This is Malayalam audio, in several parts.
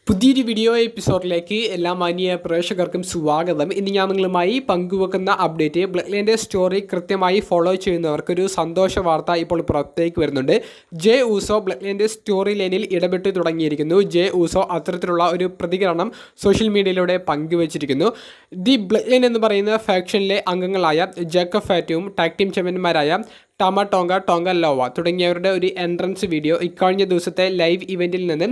പുതിയൊരു വീഡിയോ എപ്പിസോഡിലേക്ക് എല്ലാ മാന്യ പ്രേക്ഷകർക്കും സ്വാഗതം. ഇന്ന് ഞാൻ നിങ്ങളുമായി പങ്കുവെക്കുന്ന അപ്ഡേറ്റ്, ബ്ലഡ് ലൈൻ്റെ സ്റ്റോറി കൃത്യമായി ഫോളോ ചെയ്യുന്നവർക്കൊരു സന്തോഷ വാർത്ത ഇപ്പോൾ പുറത്തേക്ക് വരുന്നുണ്ട്. ജെ ഊസോ ബ്ലഡ് ലൈൻ്റെ സ്റ്റോറി ലൈനിൽ ഇടപെട്ട് തുടങ്ങിയിരിക്കുന്നു. ജെ ഊസോ അത്തരത്തിലുള്ള ഒരു പ്രതികരണം സോഷ്യൽ മീഡിയയിലൂടെ പങ്കുവച്ചിരിക്കുന്നു. ദി ബ്ലഡ് ലൈൻ എന്ന് പറയുന്ന ഫാക്ഷനിലെ അംഗങ്ങളായ ജേക്കബ് ഫാറ്റും ടാഗ് ടീം ചാമ്പ്യന്മാരായ ടമ ടോങ്ക, ടോങ്ക ലോവ തുടങ്ങിയവരുടെ ഒരു എൻട്രൻസ് വീഡിയോ ഇക്കഴിഞ്ഞ ദിവസത്തെ ലൈവ് ഇവൻറ്റിൽ നിന്ന്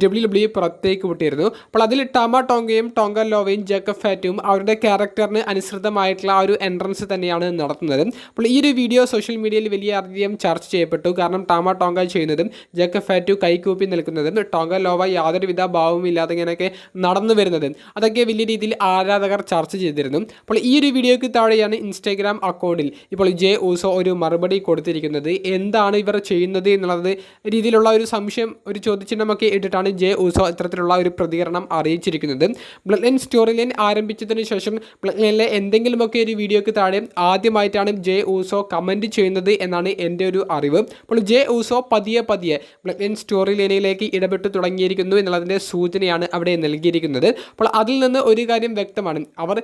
WWE പുറത്തേക്ക് വിട്ടിരുന്നു. അപ്പോൾ അതിൽ ടമ ടോങ്കയും ടോങ്ക ലോവയും ജേക്കബ് ഫാറ്റും അവരുടെ ക്യാരക്ടറിന് അനുസൃതമായിട്ടുള്ള ആ ഒരു എൻട്രൻസ് തന്നെയാണ് നടത്തുന്നത്. അപ്പോൾ ഈ ഒരു വീഡിയോ സോഷ്യൽ മീഡിയയിൽ വലിയധികം ചർച്ച ചെയ്യപ്പെട്ടു. കാരണം ടമ ടോങ്ക ചെയ്യുന്നതും ജേക്കബ് ഫാറ്റു കൈകൂപ്പി നിൽക്കുന്നതും ടോങ്ക ലോവ യാതൊരുവിധ ഭാവവും ഇല്ലാതെ ഇങ്ങനെയൊക്കെ നടന്നു വരുന്നതും അതൊക്കെ വലിയ രീതിയിൽ ആരാധകർ ചർച്ച ചെയ്തിരുന്നു. അപ്പോൾ ഈ ഒരു വീഡിയോയ്ക്ക് താഴെയാണ് ഇൻസ്റ്റാഗ്രാം അക്കൗണ്ടിൽ ഇപ്പോൾ ജെ ഊസോ ഒരു മറുപടി കൊടുത്തിരിക്കുന്നത്. എന്താണ് ഇവർ ചെയ്യുന്നത് എന്നുള്ളത് രീതിയിലുള്ള ഒരു സംശയം, ഒരു ചോദ്യചിഹ്നമൊക്കെ ഇട്ടിട്ടാണ് ജെ ഊസോ ഇത്തരത്തിലുള്ള ഒരു പ്രതികരണം അറിയിച്ചിരിക്കുന്നത്. ബ്ലഡ് ലൈൻ സ്റ്റോറി ലൈൻ ആരംഭിച്ചതിന് ശേഷം ബ്ലഡ് ലൈനിലെ എന്തെങ്കിലുമൊക്കെ ഒരു വീഡിയോയ്ക്ക് താഴെ ആദ്യമായിട്ടാണ് ജെ ഊസോ കമൻറ്റ് ചെയ്യുന്നത് എന്നാണ് എൻ്റെ ഒരു അറിവ്. അപ്പോൾ ജെ ഊസോ പതിയെ ബ്ലഡ് ലൈൻ സ്റ്റോറി ലൈനിലേക്ക് ഇടപെട്ട് തുടങ്ങിയിരിക്കുന്നു എന്നുള്ളതിൻ്റെ സൂചനയാണ് അവിടെ നൽകിയിരിക്കുന്നത്. അപ്പോൾ അതിൽ നിന്ന് ഒരു കാര്യം വ്യക്തമാണ്, അവർ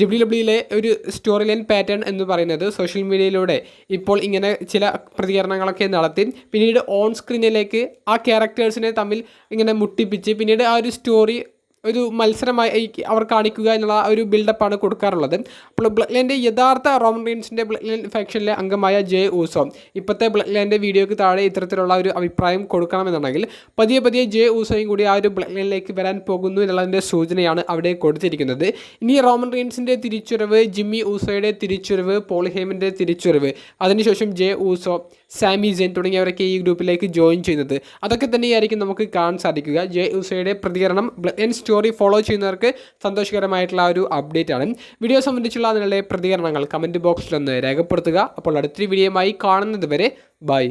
WWE ഒരു സ്റ്റോറി ലൈൻ പാറ്റേൺ എന്ന് പറയുന്നത് സോഷ്യൽ മീഡിയയിലൂടെ ഇപ്പോൾ ഇങ്ങനെ ചില പ്രതികരണങ്ങളൊക്കെ നടത്തി പിന്നീട് ഓൺ സ്ക്രീനിലേക്ക് ആ ക്യാരക്ടേഴ്സിനെ തമ്മിൽ ഇങ്ങനെ മുട്ടിപ്പിച്ച് പിന്നീട് ആ ഒരു സ്റ്റോറി ഒരു മത്സരമായി അവർ കാണിക്കുക എന്നുള്ള ഒരു ബിൽഡപ്പാണ് കൊടുക്കാറുള്ളത്. അപ്പോൾ ബ്ലഡ് ലൈൻ്റെ യഥാർത്ഥ റോമൻ റീൻസിൻ്റെ ബ്ലഡ് ലൈൻ ഫാക്ഷനിലെ അംഗമായ ജെ ഊസോ ഇപ്പോഴത്തെ ബ്ലഡ് ലൈൻ്റെ വീഡിയോയ്ക്ക് താഴെ ഇത്തരത്തിലുള്ള ഒരു അഭിപ്രായം കൊടുക്കണമെന്നുണ്ടെങ്കിൽ പതിയെ ജെ ഊസോയും കൂടി ആ ഒരു ബ്ലഡ് ലൈനിലേക്ക് വരാൻ പോകുന്നു എന്നുള്ളതിൻ്റെ സൂചനയാണ് അവിടെ കൊടുത്തിരിക്കുന്നത്. ഇനി റോമൻ റീൻസിൻ്റെ തിരിച്ചുവരവ്, ജിമ്മി ഊസോയുടെ തിരിച്ചുവരവ്, പോൾ ഹേമൻ്റെ തിരിച്ചുവരവ്, അതിനുശേഷം ജെ ഊസോ, സാമി സെയിൻ തുടങ്ങിയവരൊക്കെ ഈ ഗ്രൂപ്പിലേക്ക് ജോയിൻ ചെയ്യുന്നത്, അതൊക്കെ തന്നെയായിരിക്കും നമുക്ക് കാണാൻ സാധിക്കുക. ജെ ഊസോയുടെ പ്രതികരണം ബ്ലഡ് ലൈൻ സ്റ്റോറി ഫോളോ ചെയ്യുന്നവർക്ക് സന്തോഷകരമായിട്ടുള്ള ഒരു അപ്ഡേറ്റ് ആണ്. വീഡിയോ സംബന്ധിച്ചുള്ള നിങ്ങളുടെ പ്രതികരണങ്ങൾ കമൻറ്റ് ബോക്സിലൊന്ന് രേഖപ്പെടുത്തുക. അപ്പോൾ അടുത്തൊരു വീഡിയോയുമായി കാണുന്നത് വരെ ബൈ.